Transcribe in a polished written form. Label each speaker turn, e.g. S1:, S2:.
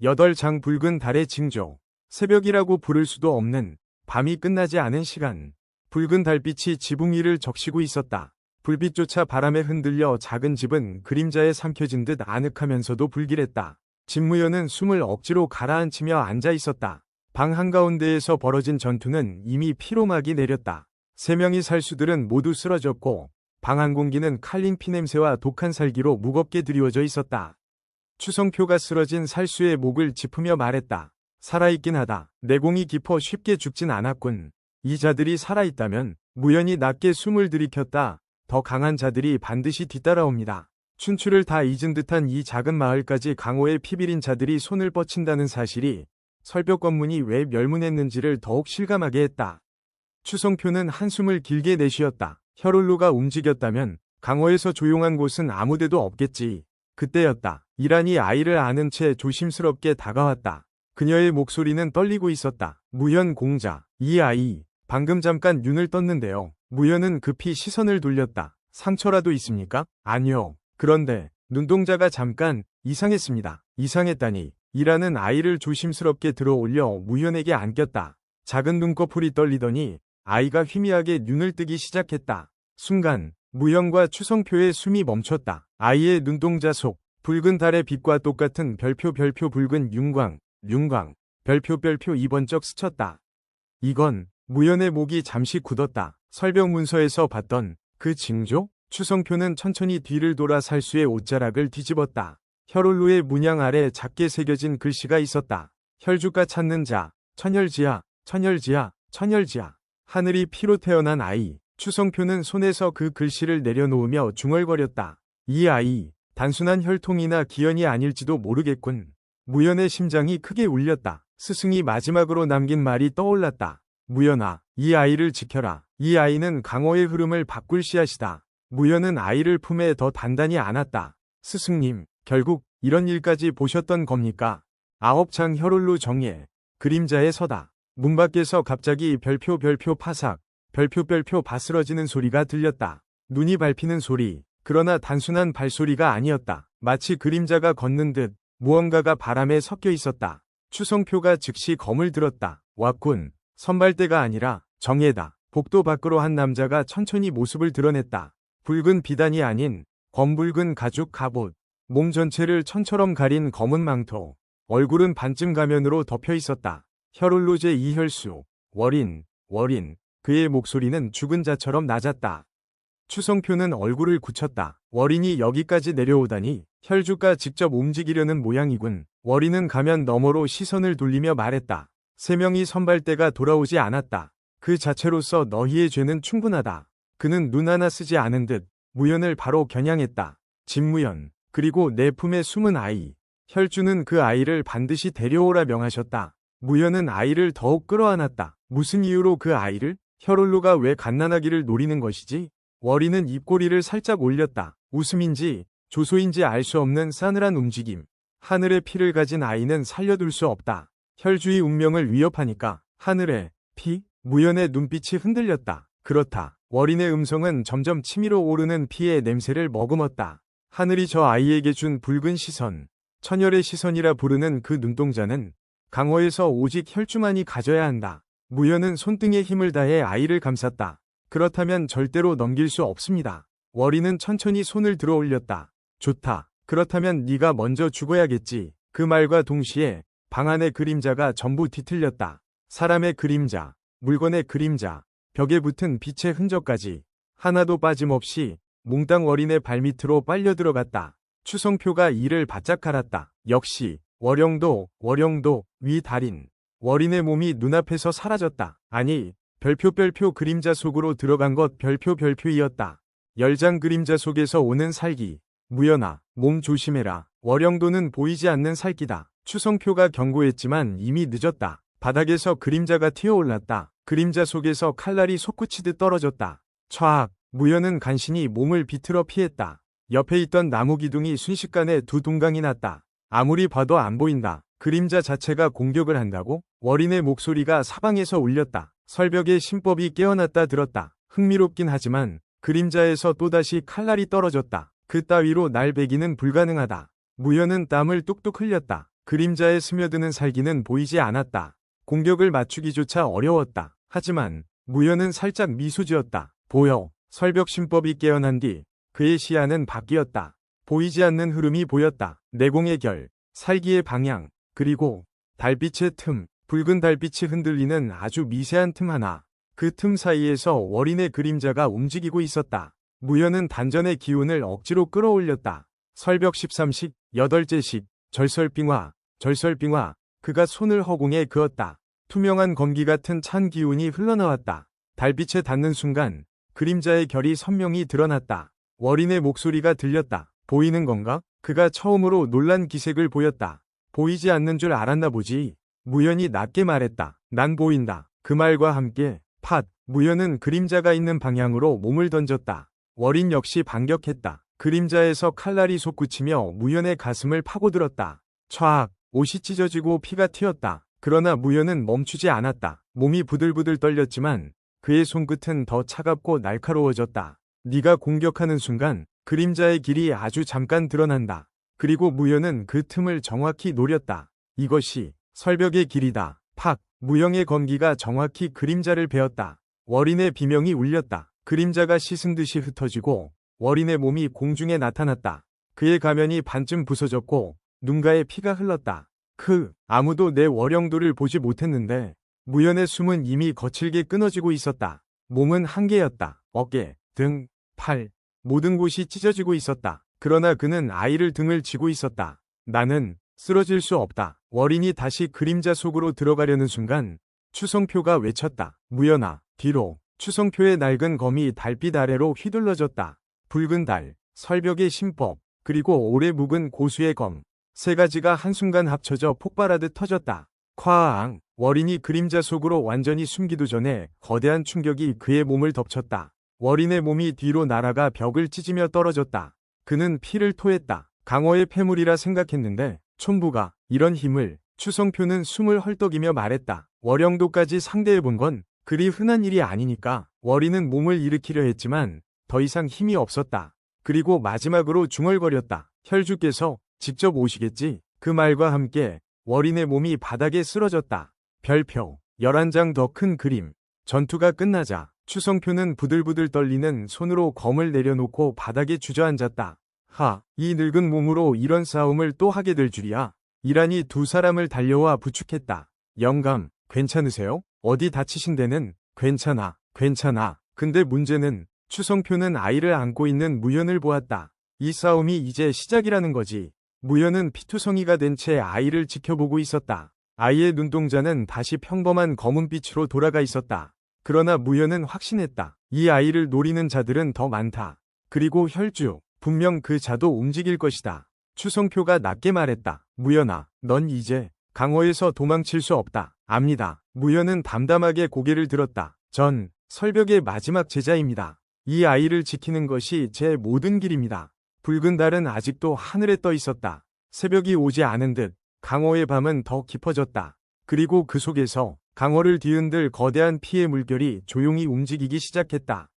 S1: 8장 붉은 달의 징조. 새벽이라고 부를 수도 없는 밤이 끝나지 않은 시간. 붉은 달빛이 지붕 위를 적시고 있었다. 불빛조차 바람에 흔들려 작은 집은 그림자에 삼켜진 듯 아늑하면서도 불길했다. 진무현은 숨을 억지로 가라앉히며 앉아 있었다. 방 한가운데에서 벌어진 전투는 이미 피로막이 내렸다. 3명의 살수들은 모두 쓰러졌고 방 안 공기는 칼린 피냄새와 독한 살기로 무겁게 드리워져 있었다. 추성표가 쓰러진 살수의 목을 짚으며 말했다. 살아있긴 하다. 내공이 깊어 쉽게 죽진 않았군. 이 자들이 살아있다면 무연히 낮게 숨을 들이켰다. 더 강한 자들이 반드시 뒤따라옵니다. 춘추를 다 잊은 듯한 이 작은 마을까지 강호의 피비린 자들이 손을 뻗친다는 사실이 설벽 관문이 왜 멸문했는지를 더욱 실감하게 했다. 추성표는 한숨을 길게 내쉬었다. 혈울루가 움직였다면 강호에서 조용한 곳은 아무데도 없겠지. 그때였다. 이란이 아이를 아는 채 조심스럽게 다가왔다. 그녀의 목소리는 떨리고 있었다. 무현 공자, 이 아이, 방금 잠깐 눈을 떴는데요. 무현은 급히 시선을 돌렸다. 상처라도 있습니까? 아니요. 그런데 눈동자가 잠깐 이상했습니다. 이상했다니. 이란은 아이를 조심스럽게 들어올려 무현에게 안겼다. 작은 눈꺼풀이 떨리더니 아이가 희미하게 눈을 뜨기 시작했다. 순간 무현과 추성표의 숨이 멈췄다. 아이의 눈동자 속 붉은 달의 빛과 똑같은 별표 붉은 윤광 별표 이번쩍 스쳤다. 이건 무현의 목이 잠시 굳었다. 설벽 문서에서 봤던 그 징조? 추성표는 천천히 뒤를 돌아 살수의 옷자락을 뒤집었다. 혈울루의 문양 아래 작게 새겨진 글씨가 있었다. 혈주가 찾는 자, 천혈지야. 하늘이 피로 태어난 아이. 추성표는 손에서 그 글씨를 내려놓으며 중얼거렸다. 이 아이, 단순한 혈통이나 기연이 아닐지도 모르겠군. 무연의 심장이 크게 울렸다. 스승이 마지막으로 남긴 말이 떠올랐다. 무연아, 이 아이를 지켜라. 이 아이는 강호의 흐름을 바꿀 씨앗이다. 무연은 아이를 품에 더 단단히 안았다. 스승님, 결국 이런 일까지 보셨던 겁니까? 9장 혈울루 정예. 그림자의 서다. 문 밖에서 갑자기 별표 파삭, 별표 바스러지는 소리가 들렸다. 눈이 밟히는 소리. 그러나 단순한 발소리가 아니었다. 마치 그림자가 걷는 듯 무언가가 바람에 섞여 있었다. 추성표가 즉시 검을 들었다. 왔군. 선발대가 아니라 정예다. 복도 밖으로 한 남자가 천천히 모습을 드러냈다. 붉은 비단이 아닌 검붉은 가죽 갑옷. 몸 전체를 천처럼 가린 검은 망토. 얼굴은 반쯤 가면으로 덮여 있었다. 혈울루제 이혈수. 월인. 그의 목소리는 죽은 자처럼 낮았다. 추성표는 얼굴을 굳혔다. 월인이 여기까지 내려오다니 혈주가 직접 움직이려는 모양이군. 월인은 가면 너머로 시선을 돌리며 말했다. 3명이 선발대가 돌아오지 않았다. 그 자체로서 너희의 죄는 충분하다. 그는 눈 하나 쓰지 않은 듯 무연을 바로 겨냥했다. 진무연, 그리고 내 품에 숨은 아이. 혈주는 그 아이를 반드시 데려오라 명하셨다. 무연은 아이를 더욱 끌어안았다. 무슨 이유로 그 아이를? 혈울루가 왜 갓난아기를 노리는 것이지? 월이는 입꼬리를 살짝 올렸다. 웃음인지 조소인지 알 수 없는 싸늘한 움직임. 하늘의 피를 가진 아이는 살려둘 수 없다. 혈주의 운명을 위협하니까. 하늘의 피? 무연의 눈빛이 흔들렸다. 그렇다. 월인의 음성은 점점 치밀어 오르는 피의 냄새를 머금었다. 하늘이 저 아이에게 준 붉은 시선. 천혈의 시선이라 부르는 그 눈동자는 강호에서 오직 혈주만이 가져야 한다. 무연은 손등에 힘을 다해 아이를 감쌌다. 그렇다면 절대로 넘길 수 없습니다. 월이는 천천히 손을 들어 올렸다. 좋다. 그렇다면 네가 먼저 죽어야겠지. 그 말과 동시에 방 안의 그림자가 전부 뒤틀렸다. 사람의 그림자, 물건의 그림자, 벽에 붙은 빛의 흔적까지 하나도 빠짐없이 몽땅 월인의 발밑으로 빨려 들어갔다. 추성표가 이를 바짝 갈았다. 역시 월영도 위 달인. 월인의 몸이 눈앞에서 사라졌다. 아니, 별표 그림자 속으로 들어간 것 별표이었다. 10장 그림자 속에서 오는 살기. 무연아, 몸 조심해라. 월영도는 보이지 않는 살기다. 추성표가 경고했지만 이미 늦었다. 바닥에서 그림자가 튀어올랐다. 그림자 속에서 칼날이 솟구치듯 떨어졌다. 촤악, 무연은 간신히 몸을 비틀어 피했다. 옆에 있던 나무 기둥이 순식간에 두 동강이 났다. 아무리 봐도 안 보인다. 그림자 자체가 공격을 한다고? 월인의 목소리가 사방에서 울렸다. 설벽의 신법이 깨어났다 들었다. 흥미롭긴 하지만 그림자에서 또다시 칼날이 떨어졌다. 그 따위로 날 베기는 불가능하다. 무연은 땀을 뚝뚝 흘렸다. 그림자에 스며드는 살기는 보이지 않았다. 공격을 맞추기조차 어려웠다. 하지만 무연은 살짝 미소 지었다. 보여. 설벽 신법이 깨어난 뒤 그의 시야는 바뀌었다. 보이지 않는 흐름이 보였다. 내공의 결, 살기의 방향, 그리고 달빛의 틈, 붉은 달빛이 흔들리는 아주 미세한 틈 하나. 그 틈 사이에서 월인의 그림자가 움직이고 있었다. 무연은 단전의 기운을 억지로 끌어올렸다. 설벽 13식, 8제식, 절설빙화, 절설빙화. 그가 손을 허공에 그었다. 투명한 검기 같은 찬 기운이 흘러나왔다. 달빛에 닿는 순간 그림자의 결이 선명히 드러났다. 월인의 목소리가 들렸다. 보이는 건가? 그가 처음으로 놀란 기색을 보였다. 보이지 않는 줄 알았나 보지. 무연이 낮게 말했다. 난 보인다. 그 말과 함께 팟! 무연은 그림자가 있는 방향으로 몸을 던졌다. 월인 역시 반격했다. 그림자에서 칼날이 솟구치며 무연의 가슴을 파고들었다. 촤악! 옷이 찢어지고 피가 튀었다. 그러나 무연은 멈추지 않았다. 몸이 부들부들 떨렸지만 그의 손끝은 더 차갑고 날카로워졌다. 네가 공격하는 순간 그림자의 길이 아주 잠깐 드러난다. 그리고 무연은 그 틈을 정확히 노렸다. 이것이 설벽의 길이다. 팍! 무영의 검기가 정확히 그림자를 베었다. 월인의 비명이 울렸다. 그림자가 씻은 듯이 흩어지고 월인의 몸이 공중에 나타났다. 그의 가면이 반쯤 부서졌고 눈가에 피가 흘렀다. 아무도 내 월영도를 보지 못했는데 무연의 숨은 이미 거칠게 끊어지고 있었다. 몸은 한 개였다. 어깨, 등, 팔, 모든 곳이 찢어지고 있었다. 그러나 그는 아이를 등을 쥐고 있었다. 나는 쓰러질 수 없다. 월인이 다시 그림자 속으로 들어가려는 순간 추성표가 외쳤다. 무연아, 뒤로. 추성표의 낡은 검이 달빛 아래로 휘둘러졌다. 붉은 달, 설벽의 신법, 그리고 오래 묵은 고수의 검. 세 가지가 한순간 합쳐져 폭발하듯 터졌다. 쾅! 월인이 그림자 속으로 완전히 숨기도 전에 거대한 충격이 그의 몸을 덮쳤다. 월인의 몸이 뒤로 날아가 벽을 찢으며 떨어졌다. 그는 피를 토했다. 강호의 패물이라 생각했는데 촌부가 이런 힘을. 추성표는 숨을 헐떡이며 말했다. 월영도까지 상대해본 건 그리 흔한 일이 아니니까. 월인은 몸을 일으키려 했지만 더 이상 힘이 없었다. 그리고 마지막으로 중얼거렸다. 혈주께서 직접 오시겠지? 그 말과 함께 월인의 몸이 바닥에 쓰러졌다. 별표 11장 더 큰 그림. 전투가 끝나자 추성표는 부들부들 떨리는 손으로 검을 내려놓고 바닥에 주저앉았다. 이 늙은 몸으로 이런 싸움을 또 하게 될 줄이야. 이란이 두 사람을 달려와 부축했다. 영감, 괜찮으세요? 어디 다치신 데는? 괜찮아. 근데 문제는 추성표는 아이를 안고 있는 무연을 보았다. 이 싸움이 이제 시작이라는 거지. 무연은 피투성이가 된 채 아이를 지켜보고 있었다. 아이의 눈동자는 다시 평범한 검은빛으로 돌아가 있었다. 그러나 무연은 확신했다. 이 아이를 노리는 자들은 더 많다. 그리고 혈주, 분명 그 자도 움직일 것이다. 추성표가 낮게 말했다. 무연아, 넌 이제 강호에서 도망칠 수 없다. 압니다. 무연은 담담하게 고개를 들었다. 전 설벽의 마지막 제자입니다. 이 아이를 지키는 것이 제 모든 길입니다. 붉은 달은 아직도 하늘에 떠 있었다. 새벽이 오지 않은 듯 강호의 밤은 더 깊어졌다. 그리고 그 속에서 강호를 뒤흔들 거대한 피의 물결이 조용히 움직이기 시작했다.